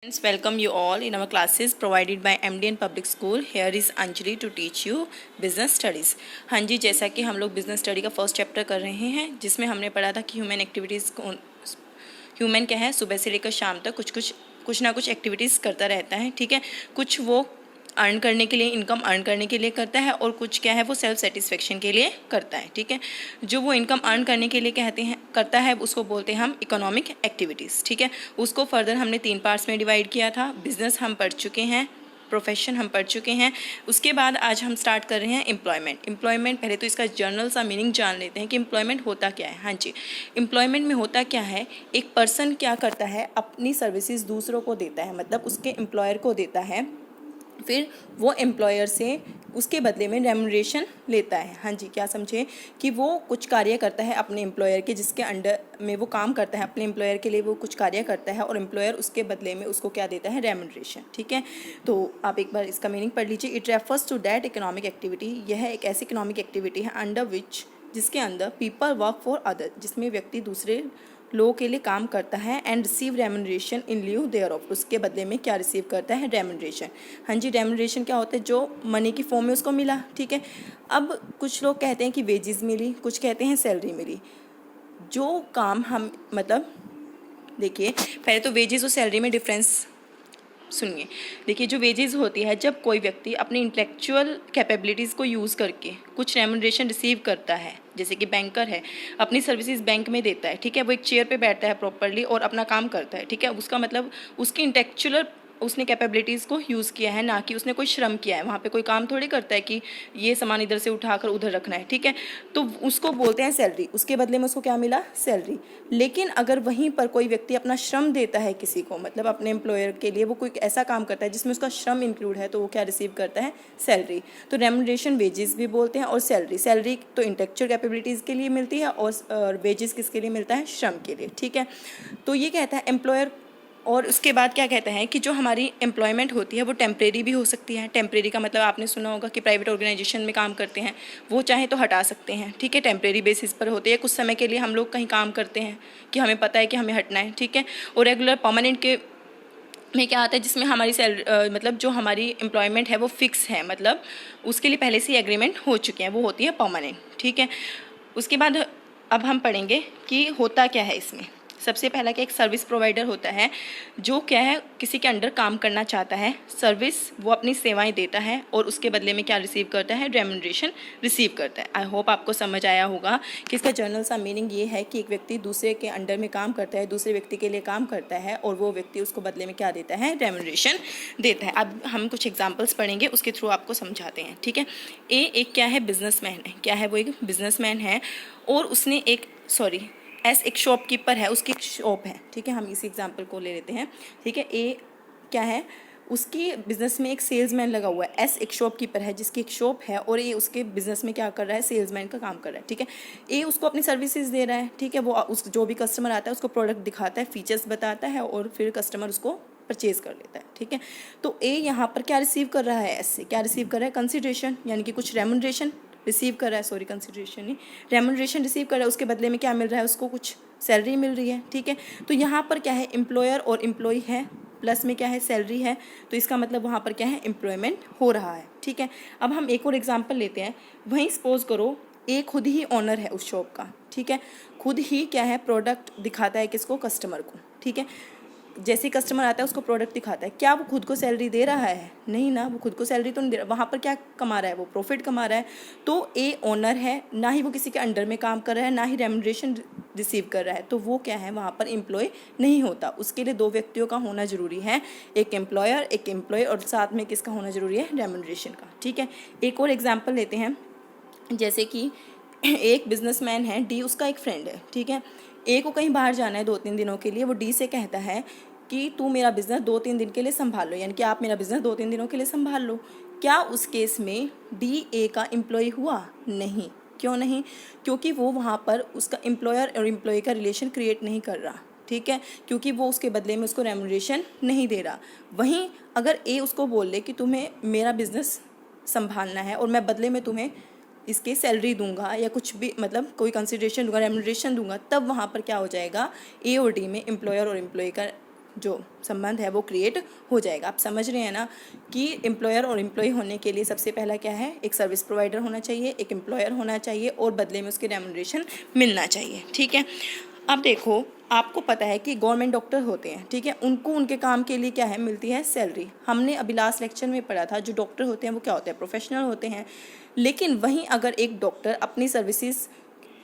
Friends, welcome you all in our classes provided by MDN Public School. Here is Anjali to teach you business studies. हाँ जी, जैसा कि हम लोग business study का first chapter कर रहे हैं, जिसमें हमने पढ़ा था कि ह्यूमन क्या है, सुबह से लेकर शाम तक कुछ ना कुछ एक्टिविटीज़ करता रहता है। ठीक है, कुछ वो अर्न करने के लिए, इनकम अर्न करने के लिए करता है, और कुछ क्या है वो सेल्फ सेटिस्फेक्शन के लिए करता है। ठीक है, जो वो इनकम अर्न करने के लिए करता है उसको बोलते हैं हम इकोनॉमिक एक्टिविटीज़। ठीक है, उसको फर्दर हमने 3 पार्ट्स में डिवाइड किया था। बिजनेस हम पढ़ चुके हैं, प्रोफेशन हम पढ़ चुके हैं। उसके बाद आज हम स्टार्ट कर रहे हैं एम्प्लॉयमेंट। पहले तो इसका जनरल सा मीनिंग जान लेते हैं कि एम्प्लॉयमेंट होता क्या है। हाँ जी, एम्प्लॉयमेंट में होता क्या है, एक पर्सन क्या करता है, अपनी सर्विसेज दूसरों को देता है, मतलब उसके एम्प्लॉयर को देता है, फिर वो एम्प्लॉयर से उसके बदले में रेम्यूनरेशन लेता है। हाँ जी, क्या समझे कि वो कुछ कार्य करता है अपने एम्प्लॉयर के, जिसके अंडर में वो काम करता है, अपने एम्प्लॉयर के लिए वो कुछ कार्य करता है, और एम्प्लॉयर उसके बदले में उसको क्या देता है, रेम्यूनरेशन। ठीक है, तो आप एक बार इसका मीनिंग पढ़ लीजिए। It refers to that economic activity, यह एक ऐसी इकोनॉमिक एक्टिविटी है अंडर विच, जिसके अंदर पीपल वर्क फॉर अदर, जिसमें व्यक्ति दूसरे लोगों के लिए काम करता है, and receive remuneration in lieu thereof, उसके बदले में क्या रिसीव करता है, रेम्यूनरेशन। हाँ जी, रेम्यूनरेशन क्या होता है, जो मनी की फॉर्म में उसको मिला। ठीक है, अब कुछ लोग कहते हैं कि वेजेस मिली, कुछ कहते हैं सैलरी मिली। जो काम हम मतलब देखिए, पहले तो वेजेस और सैलरी में डिफरेंस सुनिए। देखिए, जो वेजेस होती है, जब कोई व्यक्ति अपनी इंटेलेक्चुअल कैपेबिलिटीज़ को यूज़ करके कुछ रेम्यूनरेशन रिसीव करता है, जैसे कि बैंकर है, अपनी सर्विसेज बैंक में देता है। ठीक है, वो एक चेयर पे बैठता है प्रॉपरली और अपना काम करता है। ठीक है, उसका मतलब उसकी इंटेलेक्चुअल उसने कैपेबिलिटीज़ को यूज़ किया है, ना कि उसने कोई श्रम किया है। वहाँ पे कोई काम थोड़ी करता है कि ये सामान इधर से उठाकर उधर रखना है। ठीक है, तो उसको बोलते हैं सैलरी, उसके बदले में उसको क्या मिला, सैलरी। लेकिन अगर वहीं पर कोई व्यक्ति अपना श्रम देता है किसी को, मतलब अपने एम्प्लॉयर के लिए वो कोई ऐसा काम करता है जिसमें उसका श्रम इंक्लूड है, तो वो क्या रिसीव करता है, सैलरी। तो रेम्यूनरेशन वेजेस भी बोलते हैं, और सैलरी तो इंटेलेक्चुअल कैपेबिलिटीज़ के लिए मिलती है, और वेजेस किसके लिए मिलता है, श्रम के लिए। ठीक है, तो ये कहता है एम्प्लॉयर। और उसके बाद क्या कहता है कि जो हमारी एम्प्लॉयमेंट होती है वो टेम्परेरी भी हो सकती है। टेम्परेरी का मतलब आपने सुना होगा कि प्राइवेट ऑर्गेनाइजेशन में काम करते हैं, वो चाहे तो हटा सकते हैं। ठीक है, टेम्परेरी बेसिस पर होती है, कुछ समय के लिए हम लोग कहीं काम करते हैं कि हमें पता है कि हमें हटना है। ठीक है, और रेगुलर परमानेंट के में क्या आता है, जिसमें हमारी मतलब जो हमारी एम्प्लॉयमेंट है वो फिक्स है, मतलब उसके लिए पहले से एग्रीमेंट हो चुके हैं, वो होती है परमानेंट। ठीक है, उसके बाद अब हम पढ़ेंगे कि होता क्या है इसमें। सबसे पहला कि एक सर्विस प्रोवाइडर होता है, जो क्या है, किसी के अंडर काम करना चाहता है, सर्विस वो अपनी सेवाएं देता है, और उसके बदले में क्या रिसीव करता है, रेम्यूनरेशन रिसीव करता है। आई होप आपको समझ आया होगा कि इसका जनरल सा मीनिंग ये है कि एक व्यक्ति दूसरे के अंडर में काम करता है, दूसरे व्यक्ति के लिए काम करता है, और वो व्यक्ति उसको बदले में क्या देता है, रेम्यूनरेशन देता है। अब हम कुछ एग्जाम्पल्स पढ़ेंगे, उसके थ्रू आपको समझाते हैं। ठीक है, एक क्या है, बिजनेसमैन है। क्या है वो, एक बिजनेसमैन है, और उसने एक शॉपकीपर है, उसकी एक शॉप है। ठीक है, हम इसी एग्जांपल को ले लेते हैं। ठीक है, ए क्या है, उसकी बिजनेस में एक सेल्समैन लगा हुआ है। एस एक शॉपकीपर है जिसकी एक शॉप है, और ये उसके बिजनेस में क्या कर रहा है, सेल्समैन का काम कर रहा है। ठीक है, ए उसको अपनी सर्विसेज दे रहा है। ठीक है, वो जो भी कस्टमर आता है उसको प्रोडक्ट दिखाता है, फीचर्स बताता है, और फिर कस्टमर उसको परचेज कर लेता है। ठीक है, तो ए यहाँ पर क्या रिसीव कर रहा है, एस से क्या रिसीव कर रहा है, कंसिडरेशन, यानी कि कुछ रेम्यूनरेशन रिसीव कर रहा है, कंसिडरेशन नहीं, रेम्यूनरेशन रिसीव कर रहा है। उसके बदले में क्या मिल रहा है, उसको कुछ सैलरी मिल रही है। ठीक है, तो यहाँ पर क्या है, एम्प्लॉयर और एम्प्लॉय है, प्लस में क्या है, सैलरी है, तो इसका मतलब वहाँ पर क्या है, एम्प्लॉयमेंट हो रहा है। ठीक है, अब हम एक और एग्जांपल लेते हैं। वहीं सपोज करो ए खुद ही ऑनर है उस शॉप का। ठीक है, खुद ही क्या है, प्रोडक्ट दिखाता है किसको, कस्टमर को। ठीक है, जैसे कस्टमर आता है उसको प्रोडक्ट दिखाता है, क्या वो खुद को सैलरी दे रहा है, नहीं ना, वो खुद को सैलरी तो नहीं दे रहा। वहाँ पर क्या कमा रहा है, वो प्रॉफिट कमा रहा है। तो ए ओनर है, ना ही वो किसी के अंडर में काम कर रहा है, ना ही रेम्यूनरेशन रिसीव कर रहा है, तो वो क्या है, वहाँ पर एम्प्लॉय नहीं होता। उसके लिए 2 व्यक्तियों का होना जरूरी है, एक एम्प्लॉयर एक एम्प्लॉय, और साथ में किसका होना जरूरी है, रेम्यूनरेशन का। ठीक है, एक और एग्जाम्पल लेते हैं। जैसे कि एक बिजनेसमैन है, डी उसका एक फ्रेंड है। ठीक है, ए को कहीं बाहर जाना है 2-3 दिनों के लिए, वो डी से कहता है कि तू मेरा बिज़नेस 2-3 दिन के लिए संभाल लो, यानी कि आप मेरा बिज़नेस 2-3 दिनों के लिए संभाल लो। क्या उस केस में डी ए का एम्प्लॉय हुआ, नहीं। क्यों नहीं, क्योंकि वो वहाँ पर उसका एम्प्लॉयर और एम्प्लॉय का रिलेशन क्रिएट नहीं कर रहा। ठीक है, क्योंकि वो उसके बदले में उसको रेम्यूनरेशन नहीं दे रहा। वहीं अगर ए उसको बोल दे कि तुम्हें मेरा बिज़नेस संभालना है और मैं बदले में तुम्हें इसकी सैलरी दूंगा, या कुछ भी मतलब कोई कंसिडरेशन दूंगा, रेम्यूनरेशन दूंगा, तब वहाँ पर क्या हो जाएगा, ए और डी में एम्प्लॉयर और एम्प्लॉय का जो संबंध है वो क्रिएट हो जाएगा। आप समझ रहे हैं ना कि एम्प्लॉयर और एम्प्लॉय होने के लिए सबसे पहला क्या है, एक सर्विस प्रोवाइडर होना चाहिए, एक एम्प्लॉयर होना चाहिए और बदले में उसकी रेम्यूनरेशन मिलना चाहिए, ठीक है। अब देखो, आपको पता है कि गवर्नमेंट डॉक्टर होते हैं, ठीक है, उनको उनके काम के लिए क्या है, मिलती है सैलरी। हमने अभी लास्ट लेक्चर में पढ़ा था जो डॉक्टर होते हैं वो क्या होते हैं, प्रोफेशनल होते हैं। लेकिन वहीं अगर एक डॉक्टर अपनी सर्विसेज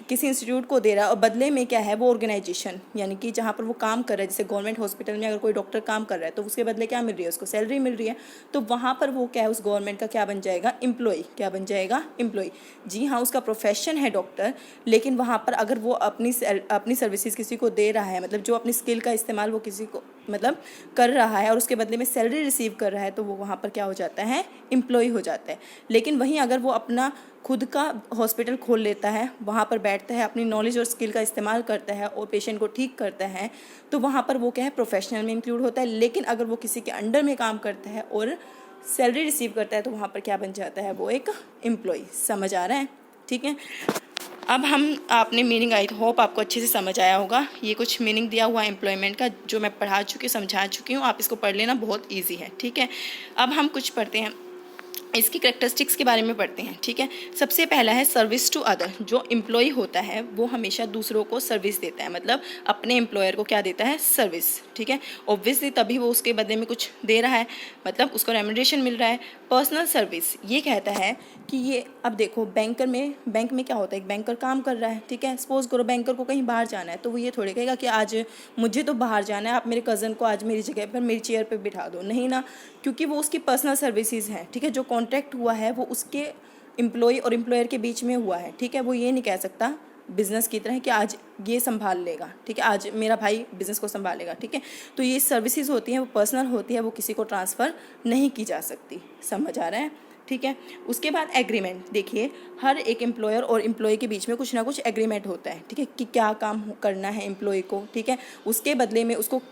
किसी इंस्टीट्यूट को दे रहा है और बदले में क्या है, वो ऑर्गेनाइजेशन यानी कि जहाँ पर वो काम कर रहा है, जैसे गवर्नमेंट हॉस्पिटल में अगर कोई डॉक्टर काम कर रहा है तो उसके बदले क्या मिल रही है, उसको सैलरी मिल रही है। तो वहाँ पर वो क्या है, उस गवर्नमेंट का क्या बन जाएगा, एम्प्लॉय। क्या बन जाएगा, एम्प्लॉय। जी हाँ, उसका प्रोफेशन है डॉक्टर, लेकिन वहाँ पर अगर वो अपनी सर्विसेज किसी को दे रहा है, मतलब जो अपनी स्किल का इस्तेमाल वो किसी को मतलब कर रहा है और उसके बदले में सैलरी रिसीव कर रहा है, तो वो वहाँ पर क्या हो जाता है, एम्प्लॉय हो जाता है। लेकिन वहीं अगर वो अपना खुद का हॉस्पिटल खोल लेता है, वहाँ पर बैठता है, अपनी नॉलेज और स्किल का इस्तेमाल करता है और पेशेंट को ठीक करता है, तो वहाँ पर वो क्या है, प्रोफेशनल में इंक्लूड होता है। लेकिन अगर वो किसी के अंडर में काम करता है और सैलरी रिसीव करता है, तो वहाँ पर क्या बन जाता है, वो एक एम्प्लॉय। समझ आ रहा है, ठीक है। अब आपने मीनिंग, आई होप आपको अच्छे से समझ आया होगा। ये कुछ मीनिंग दिया हुआ एम्प्लॉयमेंट का जो मैं पढ़ा चुकी हूँ, समझा चुकी हूँ, आप इसको पढ़ लेना, बहुत ईजी है, ठीक है। अब हम कुछ पढ़ते हैं, इसकी कैरेक्टरिस्टिक्स के बारे में पढ़ते हैं, ठीक है। सबसे पहला है सर्विस टू अदर। जो एम्प्लॉय होता है वो हमेशा दूसरों को सर्विस देता है, मतलब अपने एम्प्लॉयर को क्या देता है, सर्विस, ठीक है। ऑब्वियसली तभी वो उसके बदले में कुछ दे रहा है, मतलब उसको रेम्यूनरेशन मिल रहा है। पर्सनल सर्विस ये कहता है कि ये, अब देखो बैंक में क्या होता है, एक बैंकर काम कर रहा है, ठीक है। सपोज करो बैंकर को कहीं बाहर जाना है, तो वो ये थोड़ी कहेगा कि आज मुझे तो बाहर जाना है, आप मेरे कज़न को आज मेरी जगह पर मेरी चेयर पर बिठा दो, नहीं ना, क्योंकि वो उसकी पर्सनल सर्विसेज हैं, ठीक है। जो कॉन्ट्रैक्ट हुआ है वो उसके एम्प्लॉय और एम्प्लॉयर के बीच में हुआ है, ठीक है। वो ये नहीं कह सकता बिज़नेस की तरह कि आज ये संभाल लेगा, ठीक है, आज मेरा भाई बिज़नेस को संभालेगा, ठीक है। तो ये सर्विसेज होती हैं वो पर्सनल होती है, वो किसी को ट्रांसफ़र नहीं की जा सकती। समझ आ रहा है, ठीक है। उसके बाद एग्रीमेंट, देखिए हर एक एम्प्लॉयर और एम्प्लॉय के बीच में कुछ ना कुछ एग्रीमेंट होता है, ठीक है, कि क्या काम करना है एम्प्लॉय को, ठीक है, उसके बदले में उसको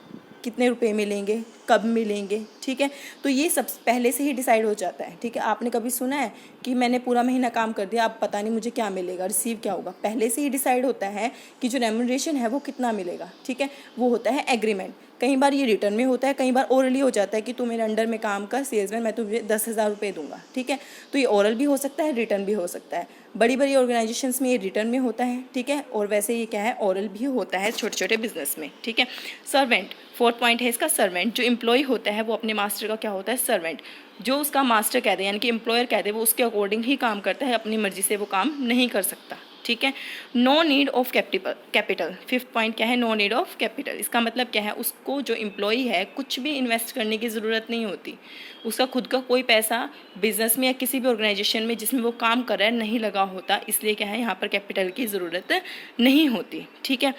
कितने रुपए मिलेंगे, कब मिलेंगे, ठीक है। तो ये सब पहले से ही डिसाइड हो जाता है, ठीक है। आपने कभी सुना है कि मैंने पूरा महीना काम कर दिया, अब पता नहीं मुझे क्या मिलेगा, रिसीव क्या होगा, पहले से ही डिसाइड होता है कि जो रेम्यूनरेशन है वो कितना मिलेगा, ठीक है। वो होता है एग्रीमेंट। कई बार ये रिटर्न में होता है, कई बार ओरली हो जाता है कि तू मेरे अंडर में काम कर सेल्समैन, मैं तुझे 10,000 रुपये दूंगा, ठीक है। तो ये ओरल भी हो सकता है, रिटर्न भी हो सकता है। बड़ी बड़ी ऑर्गेनाइजेशंस में ये रिटर्न में होता है, ठीक है, और वैसे ये क्या है, ओरल भी होता है छोटे छोटे बिजनेस में, ठीक है। सर्वेंट, फोर्थ पॉइंट है इसका, सर्वेंट। जो एम्प्लॉय होता है वो अपने मास्टर का क्या होता है, सर्वेंट। जो उसका मास्टर कह दे यानी कि एम्प्लॉयर कह दे वो उसके अकॉर्डिंग ही काम करता है, अपनी मर्जी से वो काम नहीं कर सकता, ठीक है। No need of capital, fifth point क्या है, नो नीड ऑफ कैपिटल। इसका मतलब क्या है, उसको जो एम्प्लॉय है कुछ भी इन्वेस्ट करने की ज़रूरत नहीं होती, उसका खुद का कोई पैसा बिजनेस में या किसी भी ऑर्गेनाइजेशन में जिसमें वो काम कर रहा है नहीं लगा होता, इसलिए क्या है, यहाँ पर कैपिटल की ज़रूरत नहीं होती, ठीक है।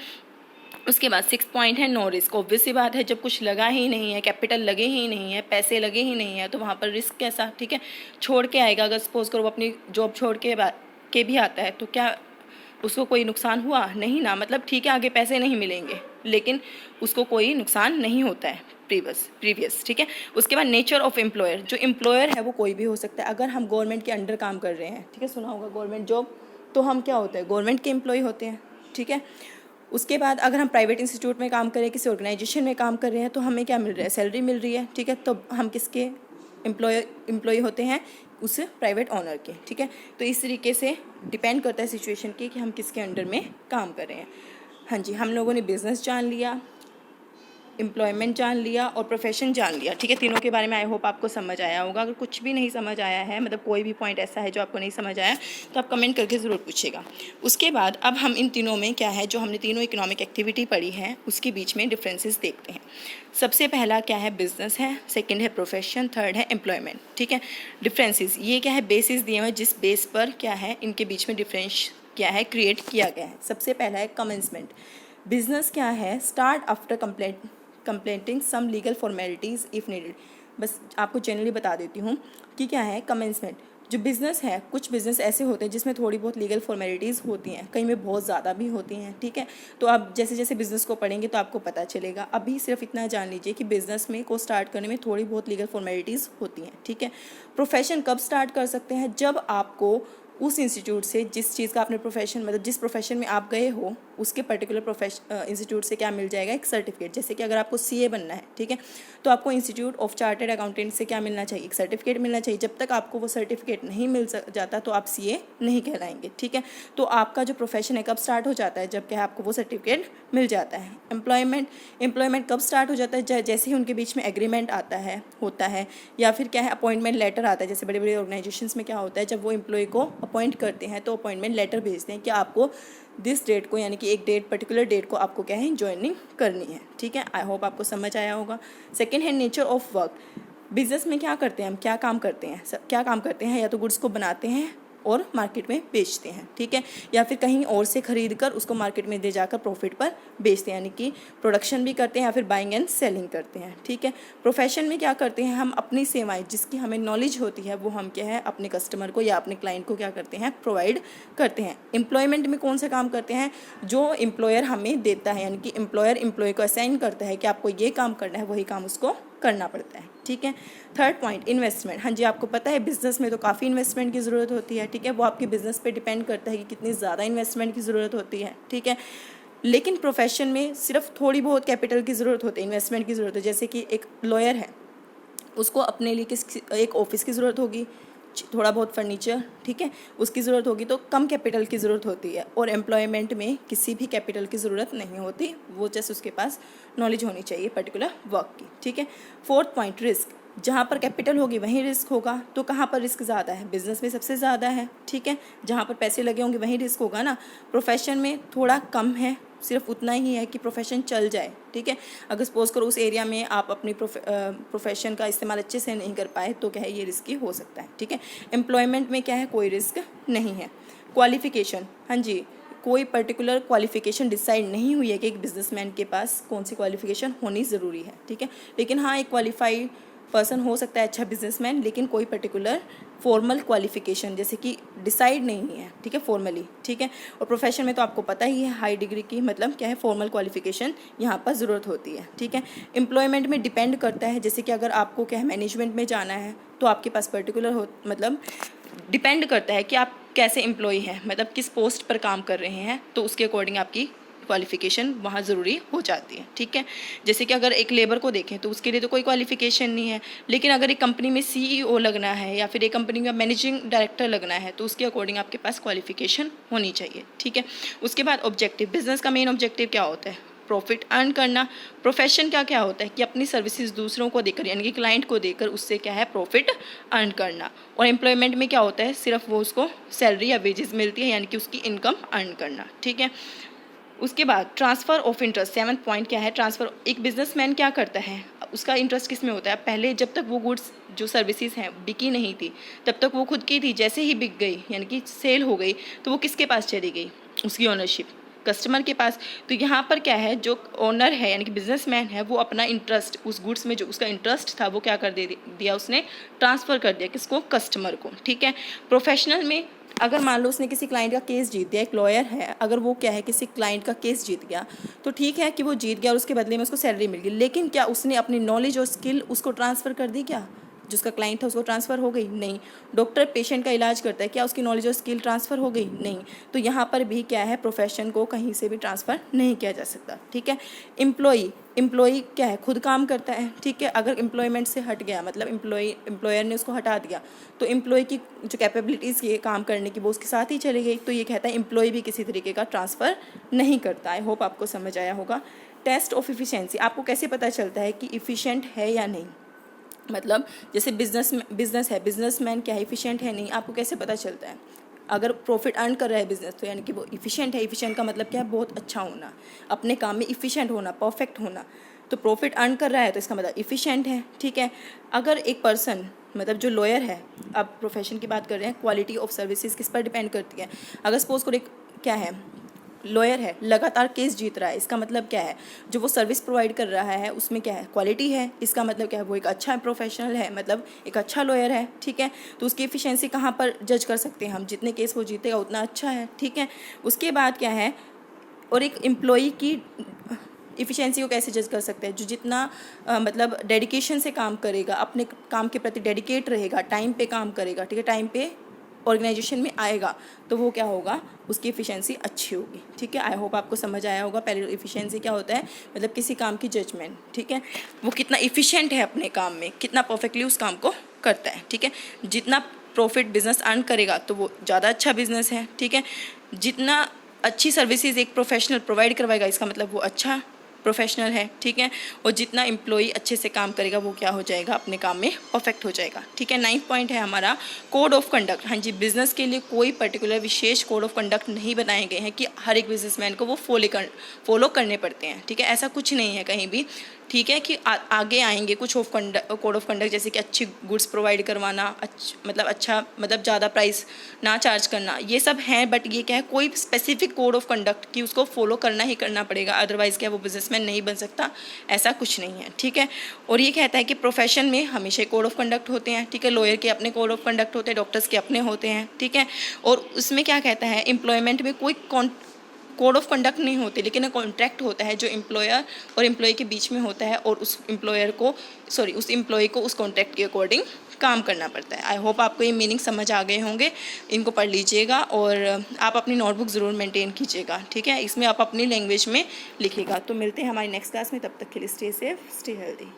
उसके बाद सिक्स पॉइंट है नो रिस्क। ऑब्वियस सी बात है, जब कुछ लगा ही नहीं है, कैपिटल लगे ही नहीं है, पैसे लगे ही नहीं है, तो वहाँ पर रिस्क कैसा, ठीक है। छोड़ के आएगा, अगर सपोज करो वो अपनी जॉब छोड़ के भी आता है तो क्या उसको कोई नुकसान हुआ, नहीं ना, मतलब ठीक है आगे पैसे नहीं मिलेंगे लेकिन उसको कोई नुकसान नहीं होता है प्रीवियस, ठीक है। उसके बाद नेचर ऑफ एम्प्लॉयर, जो एम्प्लॉयर है वो कोई भी हो सकता है। अगर हम गवर्नमेंट के अंडर काम कर रहे हैं, ठीक है, सुना होगा गवर्नमेंट जॉब, तो हम क्या होते हैं, गवर्नमेंट के एम्प्लॉय होते हैं, ठीक है। उसके बाद अगर हम प्राइवेट इंस्टीट्यूट में काम करें, किसी ऑर्गेनाइजेशन में काम कर रहे हैं, तो हमें क्या मिल रहा है, सैलरी मिल रही है, ठीक है। तो हम किसके एम्प्लॉय होते हैं, उस प्राइवेट ऑनर के, ठीक है। तो इस तरीके से डिपेंड करता है सिचुएशन की कि हम किसके अंडर में काम कर रहे हैं। हाँ जी, हम लोगों ने बिजनेस जान लिया, एम्प्लॉयमेंट जान लिया और प्रोफेशन जान लिया, ठीक है। तीनों के बारे में आई होप आपको समझ आया होगा। अगर कुछ भी नहीं समझ आया है, मतलब कोई भी पॉइंट ऐसा है जो आपको नहीं समझ आया, तो आप कमेंट करके ज़रूर पूछिएगा। उसके बाद अब हम इन तीनों में क्या है, जो हमने तीनों इकोनॉमिक एक्टिविटी पढ़ी है उसके बीच में डिफरेंसेस देखते हैं। सबसे पहला क्या है, बिजनेस है, सेकेंड है प्रोफेशन, थर्ड है एम्प्लॉयमेंट, ठीक है। डिफरेंसेस ये क्या है, बेसिस दिए हुए जिस बेस पर क्या है इनके बीच में डिफरेंस क्या है क्रिएट किया गया है। सबसे पहला है कमेंसमेंट। बिजनेस क्या है, start after completing some legal formalities if needed. बस आपको जनरली बता देती हूँ कि क्या है कमेंसमेंट। जो बिज़नेस है, कुछ बिज़नेस ऐसे होते हैं जिसमें थोड़ी बहुत लीगल फॉर्मेलिटीज़ होती हैं, कई में बहुत ज़्यादा भी होती हैं, ठीक है। तो आप जैसे जैसे बिज़नेस को पढ़ेंगे तो आपको पता चलेगा। अभी सिर्फ इतना जान लीजिए कि बिज़नेस में को स्टार्ट करने में थोड़ी बहुत लीगल फॉर्मेलिटीज़ होती हैं, ठीक है। प्रोफेशन कब स्टार्ट कर सकते हैं, जब आपको उस इंस्टीट्यूट से जिस चीज़ का आपने प्रोफेशन, मतलब जिस प्रोफेशन में आप गए हो, उसके पर्टिकुलर इंस्टीट्यूट से क्या मिल जाएगा, एक सर्टिफिकेट। जैसे कि अगर आपको CA बनना है, ठीक है, तो आपको इंस्टीट्यूट ऑफ चार्टर्ड अकाउंटेंट से क्या मिलना चाहिए, एक सर्टिफिकेट मिलना चाहिए। जब तक आपको वो सर्टिफिकेट नहीं मिल जाता तो आप CA नहीं कहलाएंगे, ठीक है। तो आपका जो प्रोफेशन है कब स्टार्ट हो जाता है, जब क्या है आपको वो सर्टिफिकेट मिल जाता है। एम्प्लॉयमेंट कब स्टार्ट हो जाता है, जैसे ही उनके बीच में एग्रीमेंट होता है या फिर क्या है अपॉइंटमेंट लेटर आता है। जैसे बड़े बड़े ऑर्गेनाइजेशंस में क्या होता है, जब वो एम्प्लॉय को अपॉइंट करते हैं तो अपॉइंटमेंट लेटर भेजते हैं कि आपको दिस डेट को, यानी कि एक डेट पर्टिकुलर डेट को आपको क्या है ज्वाइनिंग करनी है, ठीक है। आई होप आपको समझ आया होगा। सेकेंड है नेचर ऑफ वर्क। बिजनेस में क्या करते हैं हम, क्या काम करते हैं, या तो गुड्स को बनाते हैं और मार्केट में बेचते हैं, ठीक है, या फिर कहीं और से खरीद कर उसको मार्केट में ले जाकर प्रॉफिट पर बेचते हैं, यानी कि प्रोडक्शन भी करते हैं या फिर बाइंग एंड सेलिंग करते हैं, ठीक है। प्रोफेशन में क्या करते हैं हम, अपनी सेवाएं, जिसकी हमें नॉलेज होती है वो हम क्या है अपने कस्टमर को या अपने क्लाइंट को क्या करते हैं, प्रोवाइड करते हैं। एम्प्लॉयमेंट में कौन सा काम करते हैं, जो एम्प्लॉयर हमें देता है, यानी कि एम्प्लॉयर एम्प्लॉय को असाइन करता है कि आपको ये काम करना है, वही काम उसको करना पड़ता है, ठीक है। Third point, investment. हाँ जी, आपको पता है बिजनेस में तो काफ़ी इन्वेस्टमेंट की ज़रूरत होती है, ठीक है। वो आपके बिजनेस पे डिपेंड करता है कि कितनी ज़्यादा इन्वेस्टमेंट की ज़रूरत होती है, ठीक है। लेकिन प्रोफेशन में सिर्फ थोड़ी बहुत कैपिटल की ज़रूरत होती है, इन्वेस्टमेंट की ज़रूरत है। जैसे कि एक लॉयर है, उसको अपने लिए एक ऑफिस की ज़रूरत होगी, थोड़ा बहुत फर्नीचर, ठीक है, उसकी ज़रूरत होगी, तो कम कैपिटल की ज़रूरत होती है। और एम्प्लॉयमेंट में किसी भी कैपिटल की ज़रूरत नहीं होती, वो जस्ट उसके पास नॉलेज होनी चाहिए पर्टिकुलर वर्क की, ठीक है। Fourth point, risk. जहाँ पर कैपिटल होगी वहीं रिस्क होगा, तो कहाँ पर रिस्क ज़्यादा है, बिजनेस में सबसे ज़्यादा है, ठीक है। जहाँ पर पैसे लगे होंगे वहीं रिस्क होगा ना। प्रोफेशन में थोड़ा कम है, सिर्फ उतना ही है कि प्रोफेशन चल जाए, ठीक है। अगर सपोज करो उस एरिया में आप अपनी प्रोफेशन का इस्तेमाल अच्छे से नहीं कर पाए तो क्या है, ये रिस्की हो सकता है, ठीक है। एम्प्लॉयमेंट में क्या है, कोई रिस्क नहीं है। क्वालिफिकेशन, हाँ जी, कोई पर्टिकुलर क्वालिफिकेशन डिसाइड नहीं हुई है कि एक बिजनेसमैन के पास कौन सी क्वालिफिकेशन होनी ज़रूरी है, ठीक है। लेकिन हाँ, एक क्वालिफाइड पर्सन हो सकता है अच्छा बिजनेसमैन, लेकिन कोई पर्टिकुलर फॉर्मल क्वालिफिकेशन जैसे कि डिसाइड नहीं है, ठीक है, फॉर्मली, ठीक है। और प्रोफेशन में तो आपको पता ही है हाई डिग्री की मतलब क्या है, फॉर्मल क्वालिफिकेशन यहाँ पर ज़रूरत होती है, ठीक है। एम्प्लॉयमेंट में डिपेंड करता है, जैसे कि अगर आपको क्या है मैनेजमेंट में जाना है तो आपके पास पर्टिकुलर मतलब डिपेंड करता है कि आप कैसे एम्प्लॉय हैं, मतलब किस पोस्ट पर काम कर रहे हैं, तो उसके अकॉर्डिंग आपकी क्वालिफिकेशन वहाँ ज़रूरी हो जाती है, ठीक है। जैसे कि अगर एक लेबर को देखें तो उसके लिए तो कोई क्वालिफिकेशन नहीं है, लेकिन अगर एक कंपनी में CEO लगना है या फिर एक कंपनी का मैनेजिंग डायरेक्टर लगना है तो उसके अकॉर्डिंग आपके पास क्वालिफिकेशन होनी चाहिए, ठीक है। उसके बाद ऑब्जेक्टिव, बिजनेस का मेन ऑब्जेक्टिव क्या होता है, प्रॉफिट अर्न करना। प्रोफेशन क्या होता है कि अपनी सर्विसेज दूसरों को देकर, यानी कि क्लाइंट को देकर उससे क्या है प्रॉफिट अर्न करना। और एम्प्लॉयमेंट में क्या होता है, सिर्फ वो उसको सैलरी या वेजेस मिलती है, यानी कि उसकी इनकम अर्न करना, ठीक है। उसके बाद transfer of interest, 7th point क्या है, ट्रांसफ़र। एक बिजनेसमैन क्या करता है, उसका इंटरेस्ट किस में होता है, पहले जब तक वो गुड्स जो सर्विसेज हैं बिकी नहीं थी तब तक वो खुद की थी, जैसे ही बिक गई यानी कि सेल हो गई तो वो किसके पास चली गई, उसकी ओनरशिप कस्टमर के पास। तो यहाँ पर क्या है, जो ओनर है यानी कि बिजनेसमैन है वो अपना इंटरेस्ट उस गुड्स में जो उसका इंटरेस्ट था वो क्या कर दिया, उसने ट्रांसफ़र कर दिया किसको, कस्टमर को, ठीक है। प्रोफेशनल में अगर मान लो उसने किसी क्लाइंट का केस जीत दिया, एक लॉयर है, अगर वो क्या है किसी क्लाइंट का केस जीत गया तो ठीक है कि वो जीत गया और उसके बदले में उसको सैलरी मिल गई, लेकिन क्या उसने अपनी नॉलेज और स्किल उसको ट्रांसफ़र कर दी, क्या जिसका क्लाइंट था उसको ट्रांसफ़र हो गई, नहीं। डॉक्टर पेशेंट का इलाज करता है, क्या उसकी नॉलेज और स्किल ट्रांसफ़र हो गई, नहीं। तो यहाँ पर भी क्या है, प्रोफेशन को कहीं से भी ट्रांसफ़र नहीं किया जा सकता, ठीक है। एम्प्लॉई क्या है, खुद काम करता है, ठीक है। अगर एम्प्लॉयमेंट से हट गया मतलब एम्प्लॉयर ने उसको हटा दिया तो एम्प्लॉय की जो कैपेबिलिटीज़ ये काम करने की वो उसके साथ ही चली गई, तो ये कहता है एम्प्लॉय भी किसी तरीके का ट्रांसफ़र नहीं करता। आई होप आपको समझ आया होगा। टेस्ट ऑफ इफ़िशेंसी, आपको कैसे पता चलता है कि इफ़िशेंट है या नहीं, मतलब जैसे बिजनेस है, बिजनेसमैन क्या है, इफ़िशेंट है नहीं, आपको कैसे पता चलता है। अगर प्रॉफिट अर्न कर रहा है बिजनेस तो यानी कि वो इफ़िशेंट है। इफ़िशेंट का मतलब क्या है, बहुत अच्छा होना, अपने काम में इफ़िशेंट होना, परफेक्ट होना। तो प्रॉफिट अर्न कर रहा है तो इसका मतलब इफ़िशेंट है, ठीक है। अगर एक पर्सन मतलब जो लॉयर है, अब प्रोफेशन की बात कर रहे हैं, क्वालिटी ऑफ सर्विसेज किस पर डिपेंड करती है। अगर सपोज करो एक क्या है लॉयर है, लगातार केस जीत रहा है, इसका मतलब क्या है, जो वो सर्विस प्रोवाइड कर रहा है उसमें क्या है, क्वालिटी है, इसका मतलब क्या है, वो एक अच्छा प्रोफेशनल है, मतलब एक अच्छा लॉयर है, ठीक है। तो उसकी एफिशिएंसी कहाँ पर जज कर सकते हैं हम, जितने केस वो जीतेगा उतना अच्छा है, ठीक है। उसके बाद क्या है, और एक एम्प्लॉई की इफ़िशेंसी को कैसे जज कर सकते हैं, जो जितना मतलब डेडिकेशन से काम करेगा, अपने काम के प्रति डेडिकेट रहेगा, टाइम पे काम करेगा, ठीक है, टाइम पे ऑर्गेनाइजेशन में आएगा तो वो क्या होगा, उसकी एफिशिएंसी अच्छी होगी। ठीक है, आई होप आपको समझ आया होगा। पहले एफिशिएंसी क्या होता है, मतलब किसी काम की जजमेंट, ठीक है, वो कितना एफिशिएंट है अपने काम में, कितना परफेक्टली उस काम को करता है। ठीक है, जितना प्रॉफिट बिजनेस अर्न करेगा तो वो ज़्यादा अच्छा बिजनेस है। ठीक है, जितना अच्छी सर्विसेज एक प्रोफेशनल प्रोवाइड करवाएगा इसका मतलब वो अच्छा प्रोफेशनल है। ठीक है, और जितना एम्प्लॉई अच्छे से काम करेगा वो क्या हो जाएगा, अपने काम में परफेक्ट हो जाएगा। ठीक है, 9th पॉइंट है हमारा कोड ऑफ कंडक्ट। हाँ जी, बिजनेस के लिए कोई पर्टिकुलर विशेष कोड ऑफ कंडक्ट नहीं बनाए गए हैं कि हर एक बिजनेसमैन को वो फॉलो करने पड़ते हैं। ठीक है, ऐसा कुछ नहीं है कहीं भी। ठीक है, कि आगे आएंगे कुछ कोड ऑफ कंडक्ट, जैसे कि अच्छी गुड्स प्रोवाइड करवाना, मतलब ज़्यादा प्राइस ना चार्ज करना, ये सब हैं। बट ये क्या है, कोई स्पेसिफिक कोड ऑफ कंडक्ट कि उसको फॉलो करना ही करना पड़ेगा, अदरवाइज़ क्या वो बिजनेसमैन नहीं बन सकता, ऐसा कुछ नहीं है। ठीक है, और ये कहता है कि प्रोफेशन में हमेशा कोड ऑफ कंडक्ट होते हैं। ठीक है, लॉयर के अपने कोड ऑफ कंडक्ट होते हैं, डॉक्टर्स के अपने होते हैं। ठीक है, और उसमें क्या कहता है, एम्प्लॉयमेंट में कोई कोड ऑफ कंडक्ट नहीं होते, लेकिन एक कॉन्ट्रैक्ट होता है जो एम्प्लॉयर और एम्प्लॉय के बीच में होता है, और उस एम्प्लॉय को उस कॉन्ट्रैक्ट के अकॉर्डिंग काम करना पड़ता है। आई होप आपको ये मीनिंग समझ आ गए होंगे। इनको पढ़ लीजिएगा और आप अपनी नोटबुक ज़रूर मेंटेन कीजिएगा। ठीक है, इसमें आप अपनी लैंग्वेज में लिखिएगा। तो मिलते हैं हमारी नेक्स्ट क्लास में, तब तक के लिए स्टे सेफ, स्टे हेल्दी।